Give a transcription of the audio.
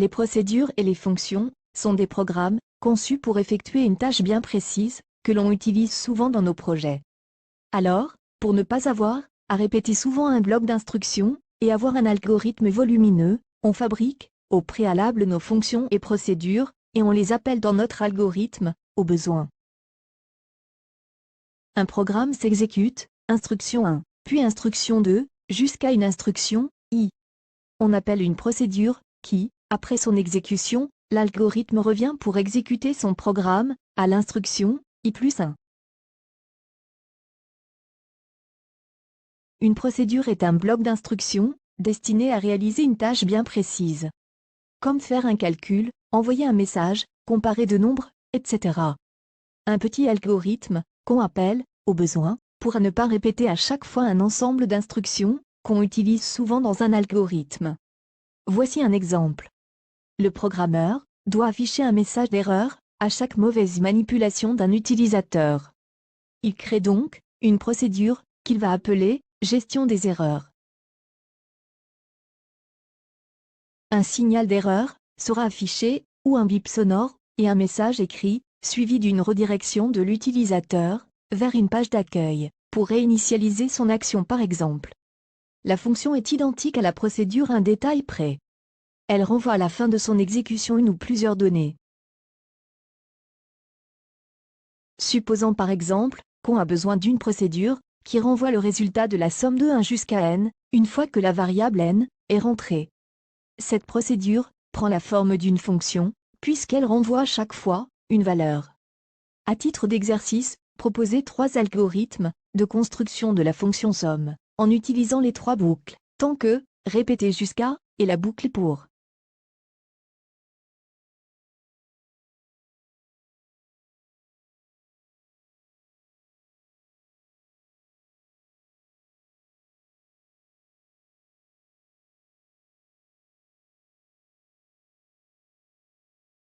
Les procédures et les fonctions sont des programmes conçus pour effectuer une tâche bien précise que l'on utilise souvent dans nos projets. Alors, pour ne pas avoir à répéter souvent un bloc d'instructions et avoir un algorithme volumineux, on fabrique au préalable nos fonctions et procédures et on les appelle dans notre algorithme au besoin. Un programme s'exécute, instruction 1, puis instruction 2, jusqu'à une instruction I. On appelle une procédure qui, après son exécution, l'algorithme revient pour exécuter son programme à l'instruction I plus 1. Une procédure est un bloc d'instructions destiné à réaliser une tâche bien précise. Comme faire un calcul, envoyer un message, comparer deux nombres, etc. Un petit algorithme, qu'on appelle, au besoin, pourra ne pas répéter à chaque fois un ensemble d'instructions qu'on utilise souvent dans un algorithme. Voici un exemple. Le programmeur doit afficher un message d'erreur à chaque mauvaise manipulation d'un utilisateur. Il crée donc une procédure qu'il va appeler « gestion des erreurs ». Un signal d'erreur sera affiché, ou un bip sonore, et un message écrit, suivi d'une redirection de l'utilisateur vers une page d'accueil, pour réinitialiser son action par exemple. La fonction est identique à la procédure à un détail près. Elle renvoie à la fin de son exécution une ou plusieurs données. Supposons par exemple qu'on a besoin d'une procédure qui renvoie le résultat de la somme de 1 jusqu'à n, une fois que la variable n est rentrée. Cette procédure prend la forme d'une fonction, puisqu'elle renvoie chaque fois une valeur. À titre d'exercice, proposez 3 algorithmes de construction de la fonction somme, en utilisant les 3 boucles, tant que, répéter jusqu'à, et la boucle pour.